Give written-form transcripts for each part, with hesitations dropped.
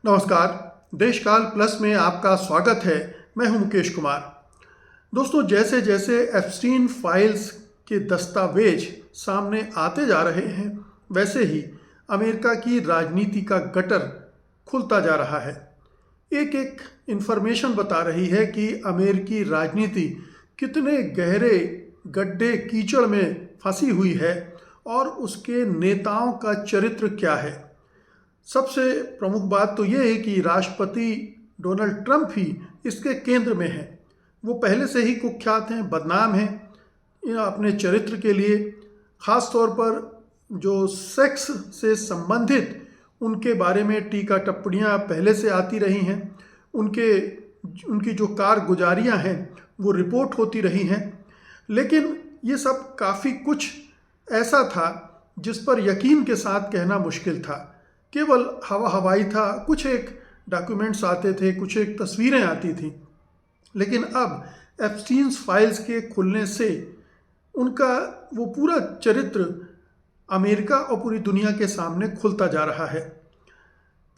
नमस्कार। देशकाल प्लस में आपका स्वागत है। मैं हूं मुकेश कुमार। दोस्तों, जैसे जैसे एप्स्टीन फाइल्स के दस्तावेज सामने आते जा रहे हैं, वैसे ही अमेरिका की राजनीति का गटर खुलता जा रहा है। एक एक इन्फॉर्मेशन बता रही है कि अमेरिकी राजनीति कितने गहरे गड्ढे कीचड़ में फंसी हुई है और उसके नेताओं का चरित्र क्या है। सबसे प्रमुख बात तो ये है कि राष्ट्रपति डोनाल्ड ट्रंप ही इसके केंद्र में है। वो पहले से ही कुख्यात हैं, बदनाम हैं अपने चरित्र के लिए। ख़ास तौर पर जो सेक्स से संबंधित उनके बारे में टीका टिप्पणियाँ पहले से आती रही हैं। उनकी जो कारगुजारियाँ हैं वो रिपोर्ट होती रही हैं। लेकिन ये सब काफ़ी कुछ ऐसा था जिस पर यकीन के साथ कहना मुश्किल था। केवल हवाई था। कुछ एक डॉक्यूमेंट्स आते थे, कुछ एक तस्वीरें आती थी। लेकिन अब एप्स्टीन फाइल्स के खुलने से उनका वो पूरा चरित्र अमेरिका और पूरी दुनिया के सामने खुलता जा रहा है।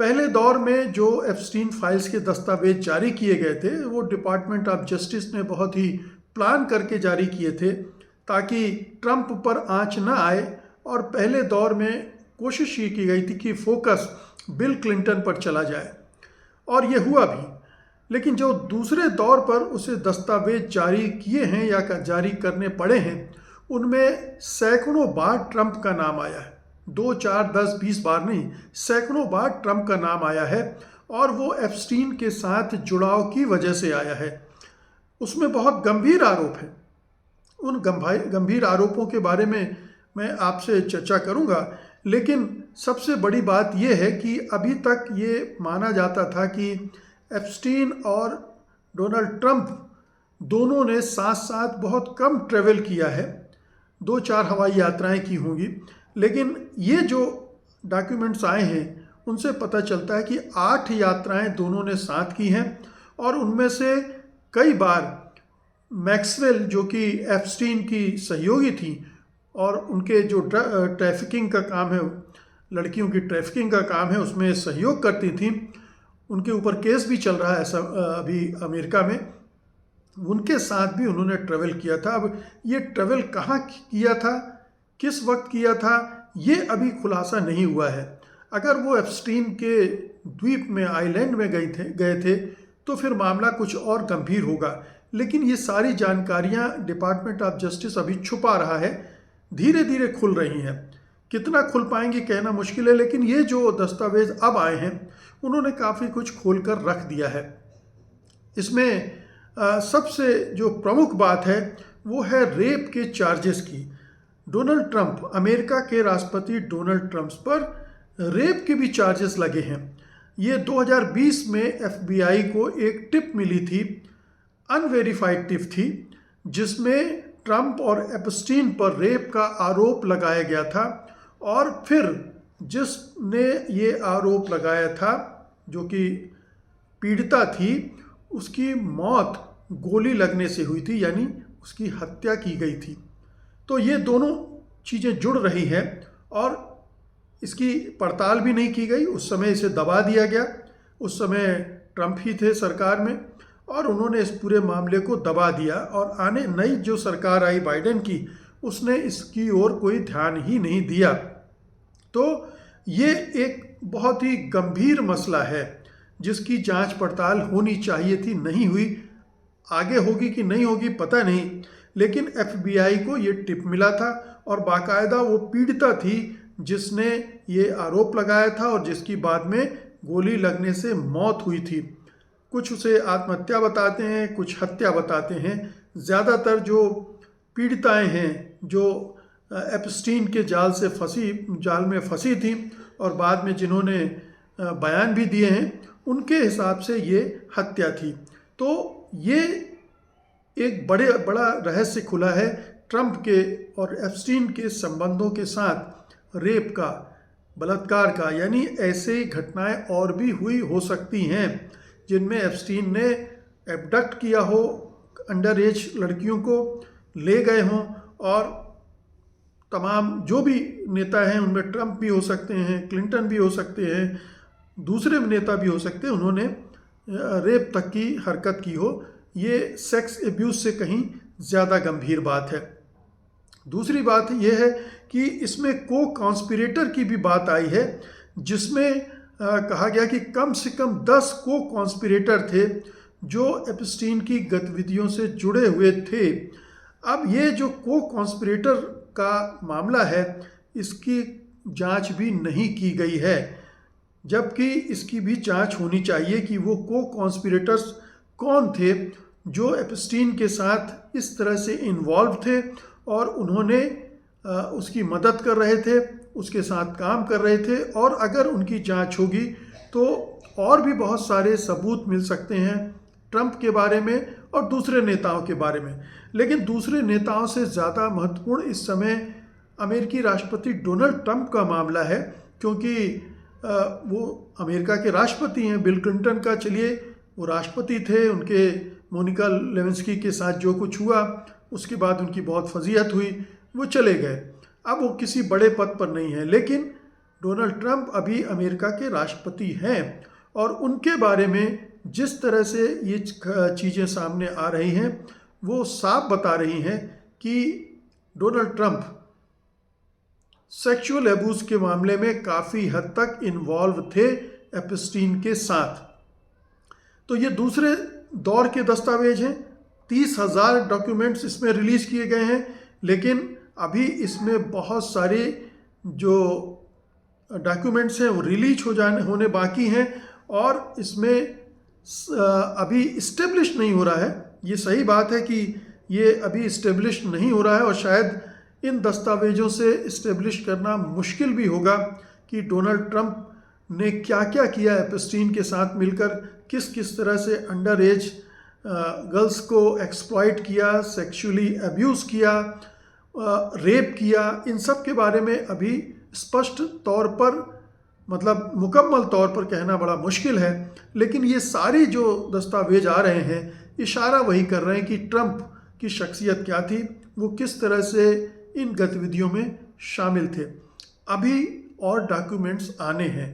पहले दौर में जो एप्स्टीन फाइल्स के दस्तावेज जारी किए गए थे वो डिपार्टमेंट ऑफ जस्टिस ने बहुत ही प्लान करके जारी किए थे ताकि ट्रंप पर आंच न आए। और पहले दौर में कोशिश ये की गई थी कि फोकस बिल क्लिंटन पर चला जाए, और ये हुआ भी। लेकिन जो दूसरे दौर पर उसे दस्तावेज जारी किए हैं या जारी करने पड़े हैं, उनमें सैकड़ों बार ट्रंप का नाम आया है। 2, 4, 10, 20 बार नहीं, सैकड़ों बार ट्रंप का नाम आया है। और वो एप्स्टीन के साथ जुड़ाव की वजह से आया है। उसमें बहुत गंभीर आरोप है। उन गंभीर आरोपों के बारे में मैं आपसे चर्चा करूंगा। लेकिन सबसे बड़ी बात यह है कि अभी तक ये माना जाता था कि एप्स्टीन और डोनाल्ड ट्रंप दोनों ने साथ साथ बहुत कम ट्रैवल किया है। 2-4 हवाई यात्राएं की होंगी। लेकिन ये जो डॉक्यूमेंट्स आए हैं उनसे पता चलता है कि 8 यात्राएं दोनों ने साथ की हैं। और उनमें से कई बार मैक्सवेल, जो कि एप्स्टीन की सहयोगी थी और उनके जो ट्रैफिकिंग का काम है, लड़कियों की ट्रैफिकिंग का काम है, उसमें सहयोग करती थी। उनके ऊपर केस भी चल रहा है ऐसा अभी अमेरिका में। उनके साथ भी उन्होंने ट्रैवल किया था। अब ये ट्रैवल कहाँ किया था, किस वक्त किया था, ये अभी खुलासा नहीं हुआ है। अगर वो एप्स्टीन के द्वीप में, आइलैंड में गए थे तो फिर मामला कुछ और गंभीर होगा। लेकिन ये सारी जानकारियाँ डिपार्टमेंट ऑफ जस्टिस अभी छुपा रहा है। धीरे धीरे खुल रही हैं। कितना खुल पाएंगी कहना मुश्किल है। लेकिन ये जो दस्तावेज अब आए हैं उन्होंने काफ़ी कुछ खोल कर रख दिया है। इसमें सबसे जो प्रमुख बात है वो है रेप के चार्जेस की। डोनाल्ड ट्रंप, अमेरिका के राष्ट्रपति डोनाल्ड ट्रंप पर रेप के भी चार्जेस लगे हैं। ये 2020 में FBI को एक टिप मिली थी, अनवेरिफाइड टिप थी, जिसमें ट्रंप और एप्स्टीन पर रेप का आरोप लगाया गया था। और फिर जिसने ये आरोप लगाया था, जो कि पीड़िता थी, उसकी मौत गोली लगने से हुई थी, यानी उसकी हत्या की गई थी। तो ये दोनों चीज़ें जुड़ रही हैं और इसकी पड़ताल भी नहीं की गई। उस समय इसे दबा दिया गया। उस समय ट्रंप ही थे सरकार में और उन्होंने इस पूरे मामले को दबा दिया। और नई जो सरकार आई बाइडेन की, उसने इसकी ओर कोई ध्यान ही नहीं दिया। तो ये एक बहुत ही गंभीर मसला है जिसकी जांच पड़ताल होनी चाहिए थी, नहीं हुई। आगे होगी कि नहीं होगी पता नहीं। लेकिन FBI को ये टिप मिला था और बाकायदा वो पीड़िता थी जिसने ये आरोप लगाया था और जिसकी बाद में गोली लगने से मौत हुई थी। कुछ उसे आत्महत्या बताते हैं, कुछ हत्या बताते हैं। ज़्यादातर जो पीड़िताएं हैं जो एप्स्टीन के जाल में फंसी थी और बाद में जिन्होंने बयान भी दिए हैं, उनके हिसाब से ये हत्या थी। तो ये एक बड़ा रहस्य खुला है ट्रंप के और एप्स्टीन के संबंधों के साथ। रेप का, बलात्कार का, यानी ऐसे घटनाएं और भी हो सकती हैं जिनमें एप्स्टीन ने एबडक्ट किया हो, अंडर एज लड़कियों को ले गए हों। और तमाम जो भी नेता हैं उनमें ट्रंप भी हो सकते हैं, क्लिंटन भी हो सकते हैं, दूसरे नेता भी हो सकते हैं, उन्होंने रेप तक की हरकत की हो। ये सेक्स एब्यूज से कहीं ज़्यादा गंभीर बात है। दूसरी बात यह है कि इसमें को कॉन्स्पिरेटर की भी बात आई है, जिसमें कहा गया कि कम से कम 10 को कॉन्स्पिरेटर थे जो एप्स्टीन की गतिविधियों से जुड़े हुए थे। अब ये जो को कॉन्स्पिरेटर का मामला है, इसकी जांच भी नहीं की गई है, जबकि इसकी भी जांच होनी चाहिए कि वो को कॉन्स्पिरेटर्स कौन थे जो एप्स्टीन के साथ इस तरह से इन्वॉल्व थे और उन्होंने उसकी मदद कर रहे थे, उसके साथ काम कर रहे थे। और अगर उनकी जांच होगी तो और भी बहुत सारे सबूत मिल सकते हैं ट्रंप के बारे में और दूसरे नेताओं के बारे में। लेकिन दूसरे नेताओं से ज़्यादा महत्वपूर्ण इस समय अमेरिकी राष्ट्रपति डोनाल्ड ट्रंप का मामला है, क्योंकि वो अमेरिका के राष्ट्रपति हैं। बिल क्लिंटन का चलिए वो राष्ट्रपति थे, उनके मोनिका लेविंस्की के साथ जो कुछ हुआ उसके बाद उनकी बहुत फजीहत हुई, वो चले गए, अब वो किसी बड़े पद पर नहीं है। लेकिन डोनाल्ड ट्रंप अभी अमेरिका के राष्ट्रपति हैं और उनके बारे में जिस तरह से ये चीज़ें सामने आ रही हैं वो साफ बता रही हैं कि डोनाल्ड ट्रंप सेक्सुअल एब्यूज के मामले में काफ़ी हद तक इन्वॉल्व थे एप्स्टीन के साथ। तो ये दूसरे दौर के दस्तावेज हैं। 30,000 डॉक्यूमेंट्स इसमें रिलीज़ किए गए हैं, लेकिन अभी इसमें बहुत सारे जो डॉक्यूमेंट्स हैं वो रिलीज होने बाकी हैं और इसमें अभी इस्टेब्लिश नहीं हो रहा है। ये सही बात है कि ये अभी इस्टेब्लिश नहीं हो रहा है और शायद इन दस्तावेजों से इस्टेब्लिश करना मुश्किल भी होगा कि डोनाल्ड ट्रंप ने क्या क्या किया एप्स्टीन के साथ मिलकर, किस किस तरह से अंडर एज गर्ल्स को एक्सप्लॉइट किया, सेक्सुअली अब्यूज़ किया, रेप किया। इन सब के बारे में अभी स्पष्ट तौर पर, मतलब मुकम्मल तौर पर कहना बड़ा मुश्किल है। लेकिन ये सारी जो दस्तावेज आ रहे हैं इशारा वही कर रहे हैं कि ट्रंप की शख्सियत क्या थी, वो किस तरह से इन गतिविधियों में शामिल थे। अभी और डॉक्यूमेंट्स आने हैं,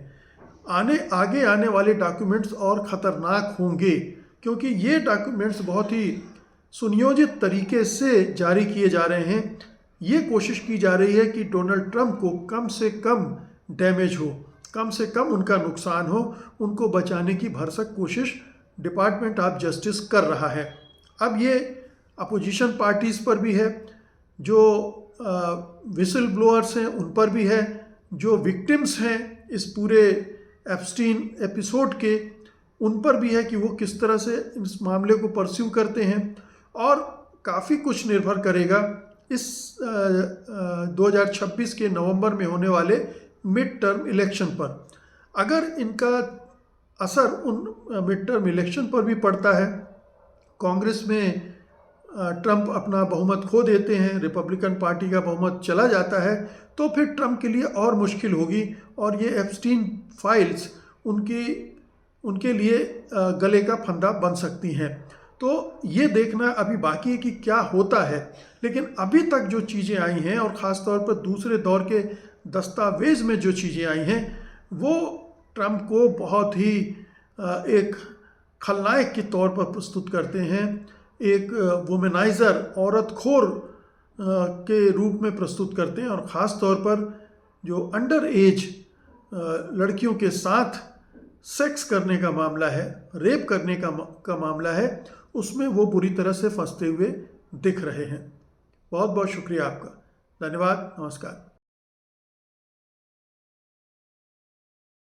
आगे आने वाले डॉक्यूमेंट्स और ख़तरनाक होंगे, क्योंकि ये डॉक्यूमेंट्स बहुत ही सुनियोजित तरीके से जारी किए जा रहे हैं। ये कोशिश की जा रही है कि डोनाल्ड ट्रंप को कम से कम डैमेज हो, कम से कम उनका नुकसान हो, उनको बचाने की भरसक कोशिश डिपार्टमेंट ऑफ जस्टिस कर रहा है। अब ये अपोजिशन पार्टीज़ पर भी है, जो विसल ब्लोअर्स हैं उन पर भी है, जो विक्टिम्स हैं इस पूरे एप्स्टीन एपिसोड के उन पर भी है कि वो किस तरह से इस मामले को परस्यू करते हैं। और काफ़ी कुछ निर्भर करेगा इस 2026 के नवंबर में होने वाले मिड टर्म इलेक्शन पर। अगर इनका असर उन मिड टर्म इलेक्शन पर भी पड़ता है, कांग्रेस में ट्रंप अपना बहुमत खो देते हैं, रिपब्लिकन पार्टी का बहुमत चला जाता है, तो फिर ट्रंप के लिए और मुश्किल होगी और ये एप्स्टीन फाइल्स उनके लिए गले का फंदा बन सकती हैं। तो ये देखना अभी बाकी है कि क्या होता है। लेकिन अभी तक जो चीज़ें आई हैं और ख़ास तौर पर दूसरे दौर के दस्तावेज़ में जो चीज़ें आई हैं वो ट्रंप को बहुत ही एक खलनायक के तौर पर प्रस्तुत करते हैं, एक वुमेनाइज़र, औरत खोर के रूप में प्रस्तुत करते हैं। और ख़ास तौर पर जो अंडर एज लड़कियों के साथ सेक्स करने का मामला है, रेप करने का मामला है, उसमें वो बुरी तरह से फंसते हुए दिख रहे हैं। बहुत बहुत शुक्रिया आपका, धन्यवाद, नमस्कार।